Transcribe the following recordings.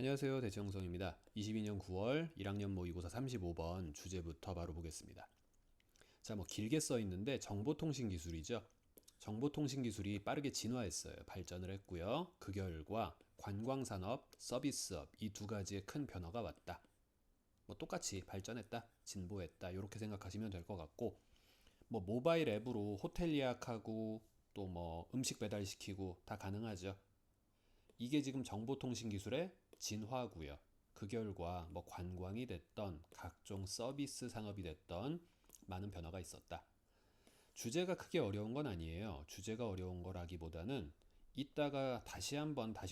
안녕하세요. 대치영성입니다. 22년 9월 1학년 모의고사 35번 주제부터 바로 보겠습니다. 자, 길게 써 있는데 정보통신 기술이죠. 정보통신 기술이 빠르게 진화했어요. 발전을 했고요. 그 결과 관광산업, 서비스업 이 두 가지의 큰 변화가 왔다. 똑같이 발전했다, 진보했다 이렇게 생각하시면 될 것 같고 모바일 앱으로 호텔 예약하고 또 음식 배달시키고 다 가능하죠. 이게 지금 정보통신 기술의 진화고요. 그 결과 관광이 됐던 각종 서비스 산업이 됐던 많은 변화가 있었다. 주제가 크게 어려운 건 아니에요. 주제가 어려운 거라기보다는 이따가 다시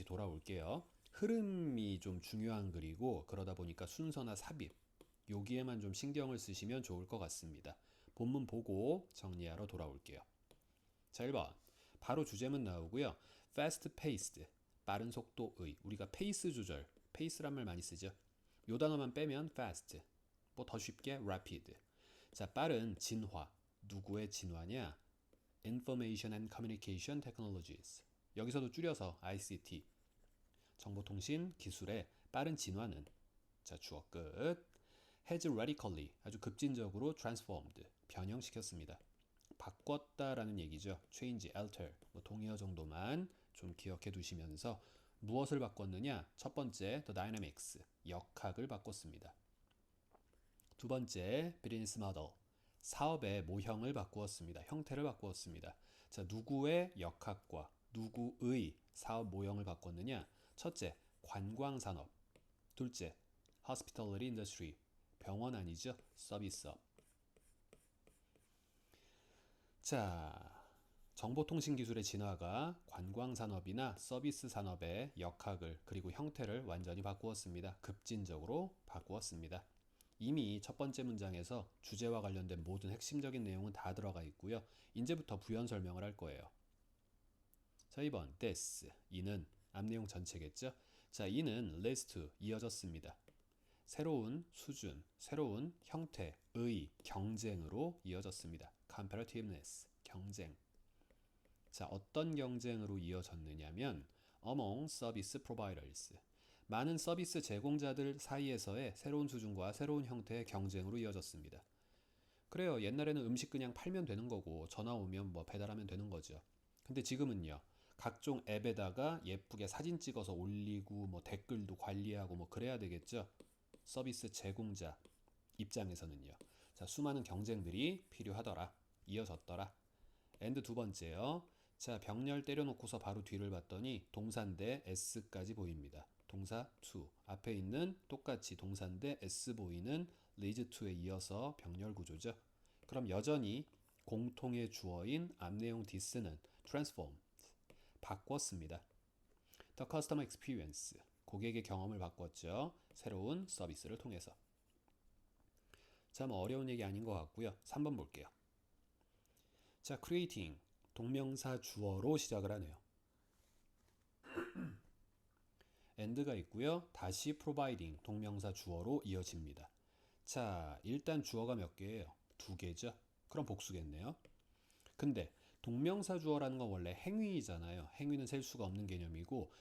돌아올게요. 흐름이 좀 중요한 글이고 그러다 보니까 순서나 삽입 여기에만 좀 신경을 쓰시면 좋을 것 같습니다. 본문 보고 정리하러 돌아올게요. 자, 1번 바로 주제문 나오고요. fast paced 빠른 속도의, 우리가 페이스 조절, 페이스란 말 많이 쓰죠. 요 단어만 빼면 fast, 더 쉽게 rapid. 자, 빠른 진화, 누구의 진화냐? Information and Communication Technologies. 여기서도 줄여서 ICT, 정보통신 기술의 빠른 진화는, 자, 주어 끝, has radically, 아주 급진적으로 transformed, 변형시켰습니다. 바꿨다라는 얘기죠. change, alter, 동의어 정도만 좀 기억해 두시면서 무엇을 바꿨느냐? 첫 번째, the dynamics, 역학을 바꿨습니다. 두 번째, business model, 사업의 모형을 바꾸었습니다. 형태를 바꾸었습니다. 자, 누구의 역학과 누구의 사업 모형을 바꿨느냐? 첫째, 관광산업. 둘째, hospitality industry, 병원 아니죠? 서비스업. 자, 정보통신 기술의 진화가 관광산업이나 서비스 산업의 역학을 그리고 형태를 완전히 바꾸었습니다. 급진적으로 바꾸었습니다. 이미 첫 번째 문장에서 주제와 관련된 모든 핵심적인 내용은 다 들어가 있고요. 이제부터 부연 설명을 할 거예요. 자, 2번 this, 이는 앞 내용 전체겠죠. 자, 이는 leads to, 이어졌습니다. 새로운 수준, 새로운 형태의 경쟁으로 이어졌습니다. competitiveness, 경쟁. 자, 어떤 경쟁으로 이어졌느냐면 among service providers, 많은 서비스 제공자들 사이에서의 새로운 수준과 새로운 형태의 경쟁으로 이어졌습니다. 그래요. 옛날에는 음식 그냥 팔면 되는 거고 전화 오면 배달하면 되는 거죠. 근데 지금은요. 각종 앱에다가 예쁘게 사진 찍어서 올리고 댓글도 관리하고 그래야 되겠죠. 서비스 제공자 입장에서는요. 자, 수많은 경쟁들이 필요하더라. 이어졌더라. and 두 번째요. 자, 병렬 때려놓고서 바로 뒤를 봤더니 동사인데 s까지 보입니다. 동사 to, 앞에 있는 똑같이 동사인데 s 보이는 leads to에 이어서 병렬 구조죠. 그럼 여전히 공통의 주어인 앞내용 this는 transform, 바꿨습니다. The customer experience, 고객의 경험을 바꿨죠. 새로운 서비스를 통해서. 자, 어려운 얘기 아닌 것 같고요. 3번 볼게요. 자, creating, 동명사 주어로 시작을 하네요. and가 있고요. 다시 providing, 동명사 주어로 이어집니다. 자, 일단 주어가 몇 개예요? 두 개죠. 그럼 복수겠네요. 근데 동명사 주어라는 건 원래 행위잖아요. 행위는 셀 수가 없는 개념이고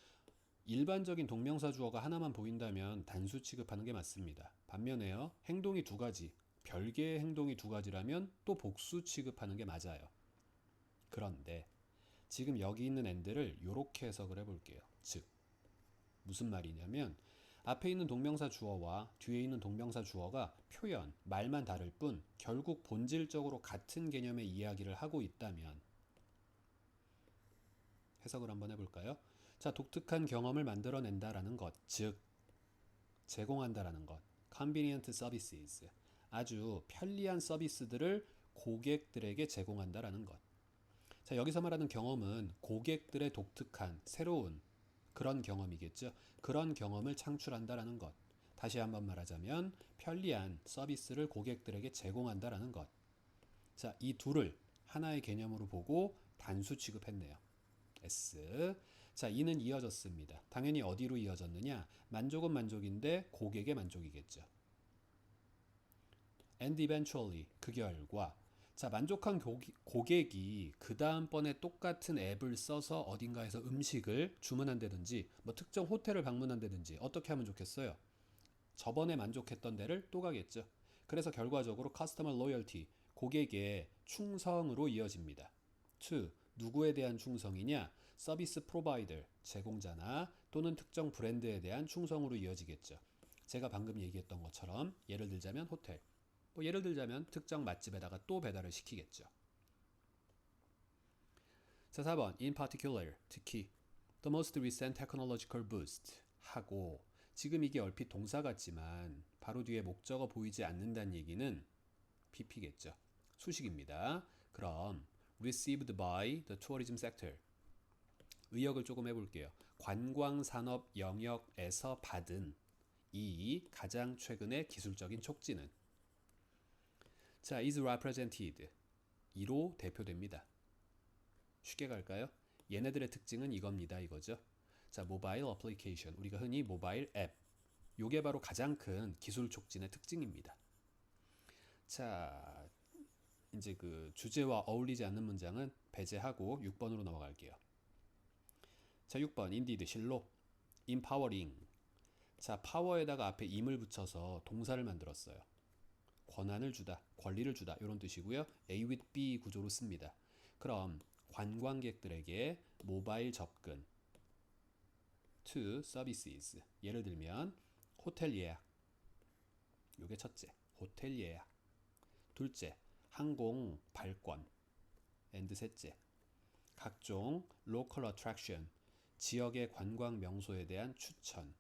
일반적인 동명사 주어가 하나만 보인다면 단수 취급하는 게 맞습니다. 반면에요. 행동이 두 가지, 별개의 행동이 두 가지라면 또 복수 취급하는 게 맞아요. 그런데 지금 여기 있는 and를 이렇게 해석을 해볼게요. 즉 무슨 말이냐면 앞에 있는 동명사 주어와 뒤에 있는 동명사 주어가 표현, 말만 다를 뿐 결국 본질적으로 같은 개념의 이야기를 하고 있다면 해석을 한번 해볼까요? 자, 독특한 경험을 만들어낸다라는 것, 즉 제공한다라는 것, convenient services, 아주 편리한 서비스들을 고객들에게 제공한다라는 것. 자, 여기서 말하는 경험은 고객들의 독특한, 새로운 그런 경험이겠죠. 그런 경험을 창출한다라는 것. 다시 한번 말하자면 편리한 서비스를 고객들에게 제공한다라는 것. 자, 이 둘을 하나의 개념으로 보고 단수 취급했네요. S. 자, 이는 이어졌습니다. 당연히 어디로 이어졌느냐? 만족은 만족인데 고객의 만족이겠죠. And eventually, 그 결과. 자, 만족한 고객이 그 다음번에 똑같은 앱을 써서 어딘가에서 음식을 주문한다든지 뭐 특정 호텔을 방문한다든지 어떻게 하면 좋겠어요? 저번에 만족했던 데를 또 가겠죠. 그래서 결과적으로 customer loyalty, 고객의 충성으로 이어집니다. 2. 누구에 대한 충성이냐? 서비스 프로바이더, 제공자나 또는 특정 브랜드에 대한 충성으로 이어지겠죠. 제가 방금 얘기했던 것처럼 예를 들자면 호텔, 뭐 예를 들자면 특정 맛집에다가 또 배달을 시키겠죠. 자, 4번 in particular, 특히 the most recent technological boost 하고 지금 이게 얼핏 동사 같지만 바로 뒤에 목적어 보이지 않는다는 얘기는 PP겠죠. 수식입니다. 그럼 received by the tourism sector, 의역을 조금 해볼게요. 관광산업 영역에서 받은 이 가장 최근의 기술적인 촉진은, 자, is represented, 이로 대표됩니다. 쉽게 갈까요? 얘네들의 특징은 이겁니다, 이거죠. 자, 모바일 어플리케이션, 우리가 흔히 모바일 앱, 요게 바로 가장 큰 기술 촉진의 특징입니다. 자, 이제 그 주제와 어울리지 않는 문장은 배제하고 6번으로 넘어갈게요. 자, 6번 indeed, 실로 empowering. 자, 파워에다가 앞에 임을 붙여서 동사를 만들었어요. 권한을 주다, 권리를 주다 이런 뜻이고요. A with B 구조로 씁니다. 그럼 관광객들에게 모바일 접근 to services, 예를 들면 호텔 예약, 요게 첫째, 호텔 예약. 둘째, 항공 발권. and 셋째, 각종 local attraction, 지역의 관광 명소에 대한 추천.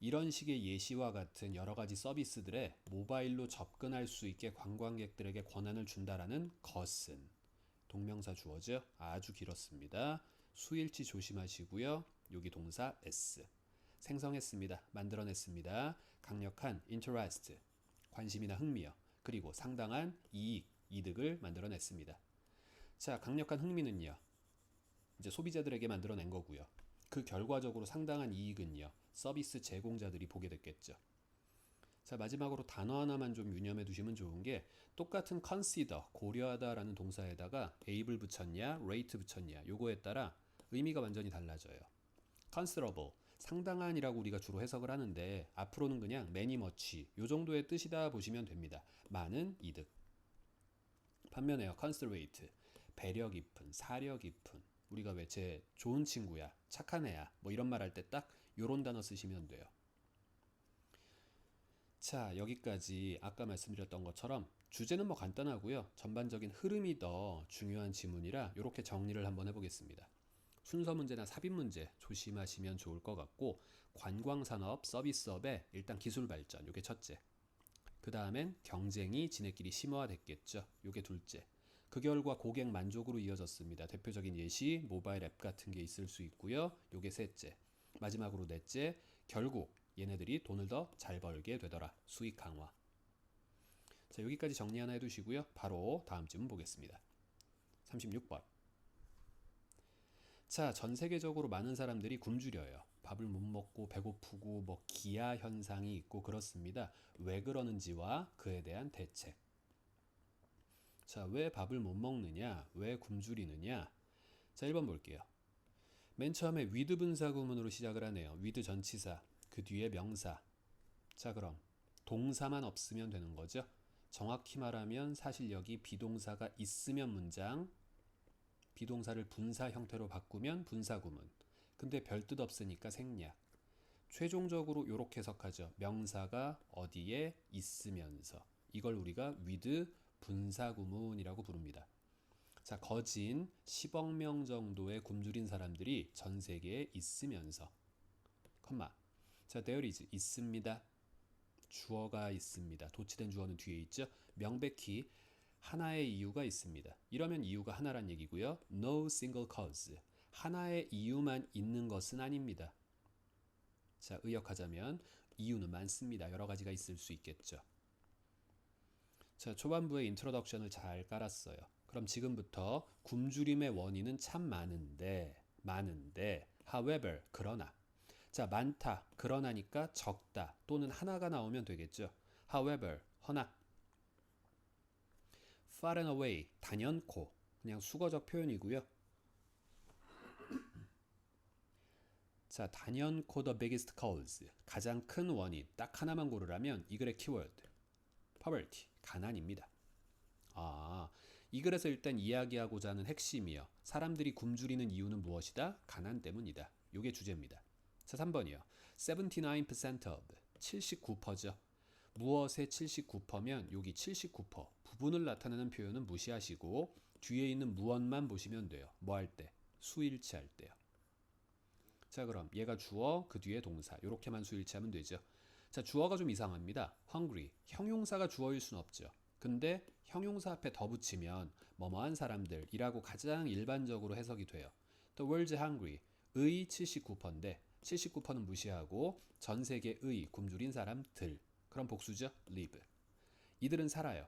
이런 식의 예시와 같은 여러 가지 서비스들에 모바일로 접근할 수 있게 관광객들에게 권한을 준다라는 것은, 동명사 주어죠. 아주 길었습니다. 수일치 조심하시고요. 여기 동사 S. 생성했습니다. 만들어냈습니다. 강력한 interest, 관심이나 흥미요. 그리고 상당한 이익, 이득을 만들어냈습니다. 자, 강력한 흥미는요, 이제 소비자들에게 만들어낸 거고요. 그 결과적으로 상당한 이익은요, 서비스 제공자들이 보게 됐겠죠. 자, 마지막으로 단어 하나만 좀 유념해 두시면 좋은 게, 똑같은 consider, 고려하다라는 동사에다가 able을 붙였냐, rate 붙였냐, 요거에 따라 의미가 완전히 달라져요. considerable, 상당한이라고 우리가 주로 해석을 하는데 앞으로는 그냥 many much 요 정도의 뜻이다 보시면 됩니다. 많은 이득. 반면에요, considerate, 배려 깊은, 사려 깊은, 우리가 왜 제 좋은 친구야, 착한 애야, 뭐 이런 말 할 때 딱 요런 단어 쓰시면 돼요. 자, 여기까지 아까 말씀드렸던 것처럼 주제는 뭐 간단하고요. 전반적인 흐름이 더 중요한 지문이라 이렇게 정리를 한번 해보겠습니다. 순서 문제나 삽입 문제 조심하시면 좋을 것 같고, 관광산업, 서비스업의 일단 기술 발전, 요게 첫째. 그 다음엔 경쟁이 지네끼리 심화됐겠죠. 요게 둘째. 그 결과 고객 만족으로 이어졌습니다. 대표적인 예시 모바일 앱 같은 게 있을 수 있고요. 요게 셋째. 마지막으로 넷째, 결국 얘네들이 돈을 더 잘 벌게 되더라. 수익 강화. 자, 여기까지 정리 하나 해두시고요. 바로 다음 질문 보겠습니다. 36번. 자, 전 세계적으로 많은 사람들이 굶주려요. 밥을 못 먹고 배고프고 뭐 기아 현상이 있고 그렇습니다. 왜 그러는지와 그에 대한 대책. 자, 왜 밥을 못 먹느냐? 왜 굶주리느냐? 자, 1번 볼게요. 맨 처음에 with 분사 구문으로 시작을 하네요. with 전치사, 그 뒤에 명사. 자, 그럼 동사만 없으면 되는 거죠. 정확히 말하면 사실 여기 비동사가 있으면 문장, 비동사를 분사 형태로 바꾸면 분사 구문. 근데 별뜻 없으니까 생략. 최종적으로 이렇게 해석하죠. 명사가 어디에 있으면서. 이걸 우리가 with 분사 구문이라고 부릅니다. 자, 거진 10억 명 정도의 굶주린 사람들이 전 세계에 있으면서, 컴마. 자, there is, 있습니다. 주어가 있습니다. 도치된 주어는 뒤에 있죠. 명백히 하나의 이유가 있습니다. 이러면 이유가 하나란 얘기고요. No single cause, 하나의 이유만 있는 것은 아닙니다. 자, 의역하자면 이유는 많습니다. 여러 가지가 있을 수 있겠죠. 자, 초반부에 인트로덕션을 잘 깔았어요. 그럼 지금부터 굶주림의 원인은 참 많은데, however, 그러나. 자, 많다, 그러나니까 적다 또는 하나가 나오면 되겠죠. however, 허나. far and away, 단연코. 그냥 수거적 표현이고요. 자, 단연코 the biggest cause. 가장 큰 원인. 딱 하나만 고르라면 이 글의 키워드. poverty, 가난입니다. 아, 이 글에서 일단 이야기하고자 하는 핵심이요. 사람들이 굶주리는 이유는 무엇이다? 가난 때문이다. 요게 주제입니다. 자, 3번이요. 79% of, 79%죠. 무엇의 79%면 여기 79%, 부분을 나타내는 표현은 무시하시고 뒤에 있는 무엇만 보시면 돼요. 뭐 할 때? 수일치 할 때요. 자, 그럼 얘가 주어, 그 뒤에 동사. 요렇게만 수일치하면 되죠. 자, 주어가 좀 이상합니다. hungry, 형용사가 주어일 순 없죠. 근데 형용사 앞에 더 붙이면 뭐뭐한 사람들이라고 가장 일반적으로 해석이 돼요. The world's hungry, 의 79%인데 79%는 무시하고 전 세계의 굶주린 사람들. 그럼 복수죠. live. 이들은 살아요.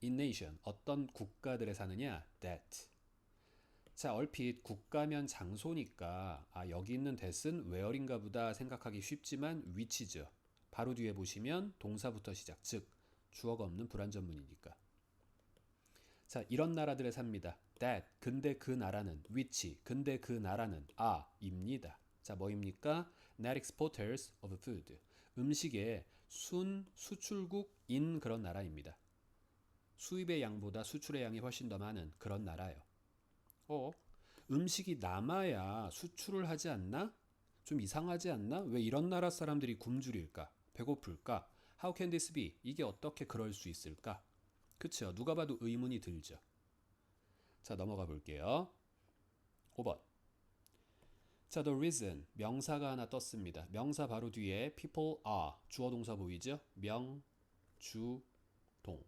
in nation, 어떤 국가들에 사느냐? that. 자, 얼핏 국가면 장소니까 여기 있는 that은 where인가 보다 생각하기 쉽지만 which죠. 바로 뒤에 보시면 동사부터 시작, 즉 주어가 없는 불완전문이니까. 자, 이런 나라들에 삽니다. that, 근데 그 나라는 which, 근데 그 나라는 입니다. 자, 뭐입니까? net exporters of food. 음식의 수출국인 그런 나라입니다. 수입의 양보다 수출의 양이 훨씬 더 많은 그런 나라예요. 음식이 남아야 수출을 하지 않나? 좀 이상하지 않나? 왜 이런 나라 사람들이 굶주릴까? 배고플까? How can this be? 이게 어떻게 그럴 수 있을까? 그쵸? 누가 봐도 의문이 들죠. 자, 넘어가 볼게요. 5번. 자, the reason. 명사가 하나 떴습니다. 명사 바로 뒤에 people are. 주어 동사 보이죠? 명, 주, 동.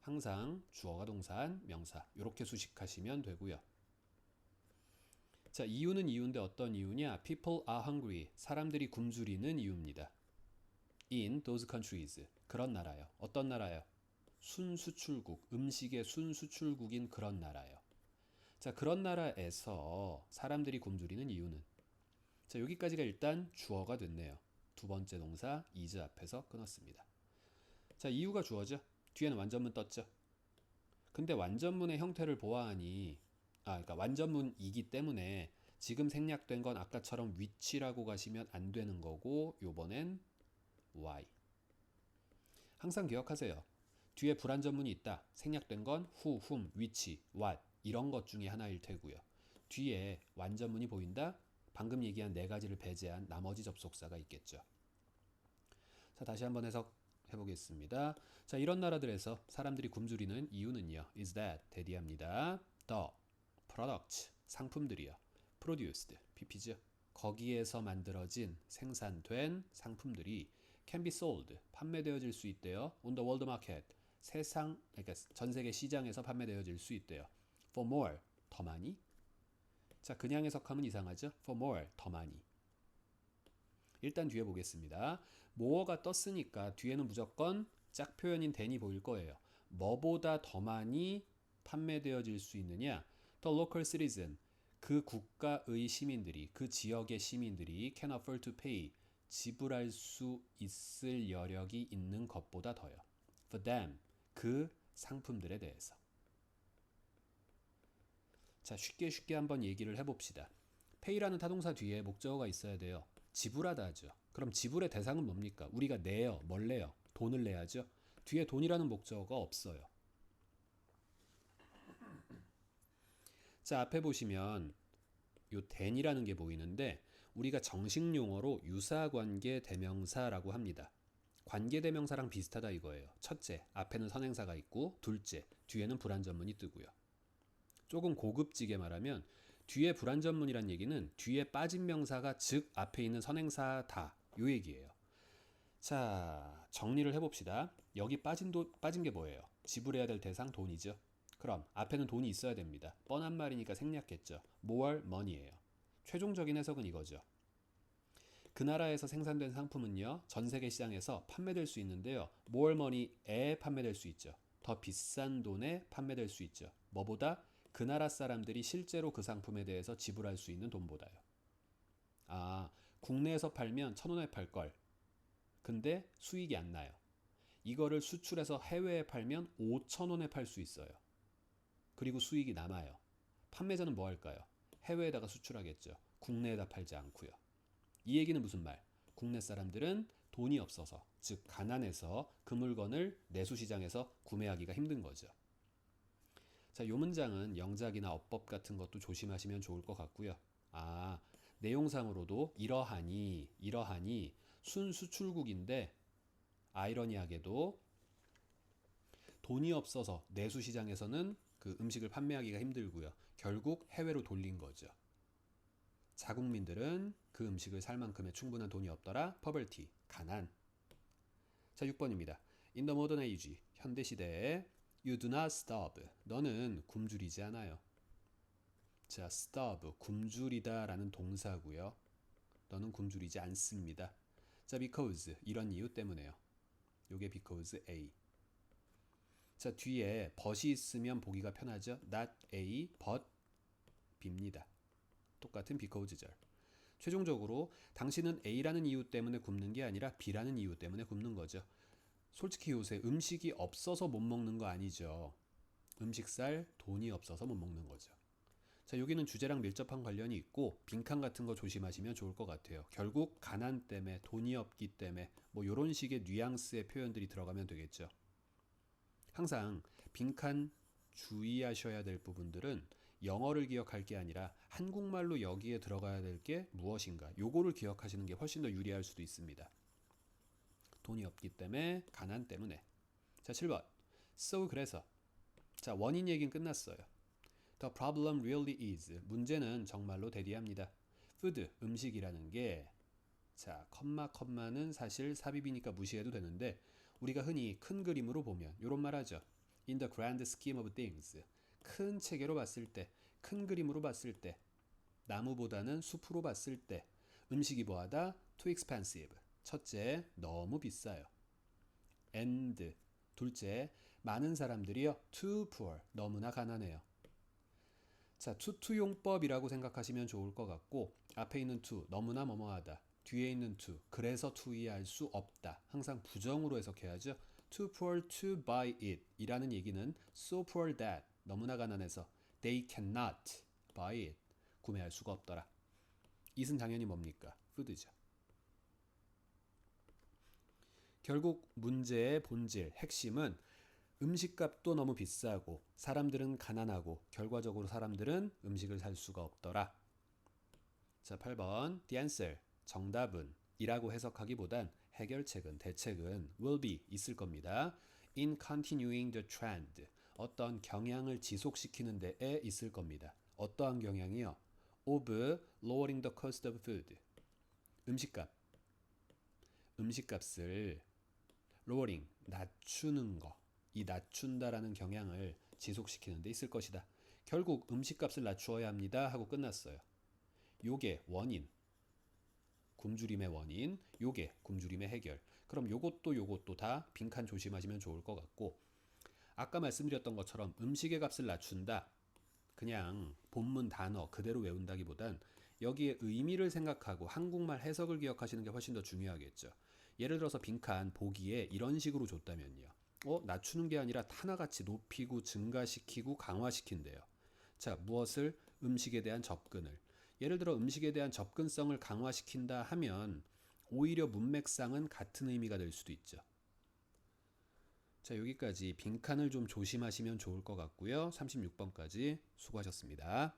항상 주어가 동사한 명사. 이렇게 수식하시면 되고요. 자, 이유는 이유인데 어떤 이유냐? People are hungry. 사람들이 굶주리는 이유입니다. In those countries. 그런 나라요. 어떤 나라요? 순수출국. 음식의 순수출국인 그런 나라요. 자, 그런 나라에서 사람들이 굶주리는 이유는. 자, 여기까지가 일단 주어가 됐네요. 두 번째 동사 is 앞에서 끊었습니다. 자, 이유가 주어죠. 뒤에는 완전문 떴죠. 근데 완전문의 형태를 보아하니 그러니까 완전문이기 때문에 지금 생략된 건 아까처럼 which라고 가시면 안 되는 거고 요번엔 why. 항상 기억하세요. 뒤에 불완전문이 있다. 생략된 건 who, whom, which, what 이런 것 중에 하나일 테고요. 뒤에 완전문이 보인다. 방금 얘기한 네 가지를 배제한 나머지 접속사가 있겠죠. 자, 다시 한번 해석해 보겠습니다. 자, 이런 나라들에서 사람들이 굶주리는 이유는요. is that 대디합니다. the product 상품들이요. produced pp죠. 거기에서 만들어진 생산된 상품들이 can be sold 판매되어질 수 있대요. on the world market 세상 그러니까 전 세계 시장에서 판매되어질 수 있대요. for more 더 많이. 자, 그냥 해석하면 이상하죠. for more 더 많이. 일단 뒤에 보겠습니다. more가 떴으니까 뒤에는 무조건 짝 표현인 than이 보일 거예요. 뭐보다 더 많이 판매되어질 수 있느냐? The local citizen 그 국가의 시민들이 그 지역의 시민들이 can afford to pay 지불할 수 있을 여력이 있는 것보다 더요. For them 그 상품들에 대해서. 자, 쉽게 한번 얘기를 해봅시다. pay라는 타동사 뒤에 목적어가 있어야 돼요. 지불하다 하죠. 그럼 지불의 대상은 뭡니까? 우리가 내요. 뭘 내요? 돈을 내야죠. 뒤에 돈이라는 목적어가 없어요. 자, 앞에 보시면 요 than이라는 게 보이는데 우리가 정식 용어로 유사관계 대명사라고 합니다. 관계 대명사랑 비슷하다 이거예요. 첫째, 앞에는 선행사가 있고 둘째, 뒤에는 불완전문이 뜨고요. 조금 고급지게 말하면 뒤에 불완전문이란 얘기는 뒤에 빠진 명사가 즉 앞에 있는 선행사다 요 얘기예요. 자, 정리를 해봅시다. 여기 빠진 게 뭐예요? 지불해야 될 대상 돈이죠. 그럼 앞에는 돈이 있어야 됩니다. 뻔한 말이니까 생략했죠. more money예요. 최종적인 해석은 이거죠. 그 나라에서 생산된 상품은요, 전 세계 시장에서 판매될 수 있는데요. more money에 판매될 수 있죠. 더 비싼 돈에 판매될 수 있죠. 뭐보다? 그 나라 사람들이 실제로 그 상품에 대해서 지불할 수 있는 돈보다요. 국내에서 팔면 1,000원에 팔 걸. 근데 수익이 안 나요. 이거를 수출해서 해외에 팔면 5,000원에 팔 수 있어요. 그리고 수익이 남아요. 판매자는 뭐 할까요? 해외에다가 수출하겠죠. 국내에다 팔지 않고요. 이 얘기는 무슨 말? 국내 사람들은 돈이 없어서, 즉 가난해서 그 물건을 내수시장에서 구매하기가 힘든 거죠. 자, 이 문장은 영작이나 어법 같은 것도 조심하시면 좋을 것 같고요. 내용상으로도 이러하니 순수출국인데 아이러니하게도 돈이 없어서 내수시장에서는 그 음식을 판매하기가 힘들고요. 결국 해외로 돌린 거죠. 자국민들은 그 음식을 살 만큼의 충분한 돈이 없더라. poverty, 가난. 자, 6번입니다. In the modern age, 현대시대에 You do not starve. 너는 굶주리지 않아요. 자, starve, 굶주리다 라는 동사고요. 너는 굶주리지 않습니다. 자, because, 이런 이유 때문에요. 요게 because A. 자, 뒤에 but이 있으면 보기가 편하죠. Not A, but B입니다. 똑같은 because절. 최종적으로 당신은 A라는 이유 때문에 굶는 게 아니라 B라는 이유 때문에 굶는 거죠. 솔직히 요새 음식이 없어서 못 먹는 거 아니죠. 음식 살 돈이 없어서 못 먹는 거죠. 자, 여기는 주제랑 밀접한 관련이 있고 빈칸 같은 거 조심하시면 좋을 것 같아요. 결국 가난 때문에, 돈이 없기 때문에 뭐 이런 식의 뉘앙스의 표현들이 들어가면 되겠죠. 항상 빈칸 주의하셔야 될 부분들은 영어를 기억할 게 아니라 한국말로 여기에 들어가야 될 게 무엇인가, 요거를 기억하시는 게 훨씬 더 유리할 수도 있습니다. 돈이 없기 때문에, 가난 때문에. 자, 7번. So, 그래서. 자, 원인 얘기는 끝났어요. The problem really is. 문제는 정말로 대디합니다. Food, 음식이라는 게, 자, 컴마는 사실 삽입이니까 무시해도 되는데 우리가 흔히 큰 그림으로 보면 이런 말 하죠. In the grand scheme of things. 큰 체계로 봤을 때, 큰 그림으로 봤을 때, 나무보다는 숲으로 봤을 때 음식이 뭐하다? Too expensive. 첫째, 너무 비싸요. And, 둘째, 많은 사람들이요. Too poor. 너무나 가난해요. 자, 투투용법이라고 생각하시면 좋을 것 같고 앞에 있는 to, 너무나 뭐뭐하다. 뒤에 있는 to, 그래서 투이할 수 없다. 항상 부정으로 해석해야죠. Too poor to buy it 이라는 얘기는 so poor that, 너무나 가난해서 they cannot buy it, 구매할 수가 없더라. it은 당연히 뭡니까? food죠. 결국 문제의 본질, 핵심은 음식값도 너무 비싸고 사람들은 가난하고 결과적으로 사람들은 음식을 살 수가 없더라. 자, 8번 The answer, 정답은 이라고 해석하기보단 해결책은, 대책은 will be, 있을 겁니다. In continuing the trend, 어떤 경향을 지속시키는 데에 있을 겁니다. 어떠한 경향이요? Of lowering the cost of food, 음식값을 lowering, 낮추는 거, 이 낮춘다라는 경향을 지속시키는 데 있을 것이다. 결국 음식값을 낮추어야 합니다 하고 끝났어요. 요게 원인, 굶주림의 원인, 요게 굶주림의 해결. 그럼 요것도 다 빈칸 조심하시면 좋을 것 같고, 아까 말씀드렸던 것처럼 음식의 값을 낮춘다, 그냥 본문 단어 그대로 외운다기보단 여기에 의미를 생각하고 한국말 해석을 기억하시는 게 훨씬 더 중요하겠죠. 예를 들어서 빈칸 보기에 이런 식으로 줬다면요. 낮추는 게 아니라 하나같이 높이고 증가시키고 강화시킨대요. 자, 무엇을? 음식에 대한 접근을. 예를 들어 음식에 대한 접근성을 강화시킨다 하면 오히려 문맥상은 같은 의미가 될 수도 있죠. 자, 여기까지 빈칸을 좀 조심하시면 좋을 것 같고요. 36번까지 수고하셨습니다.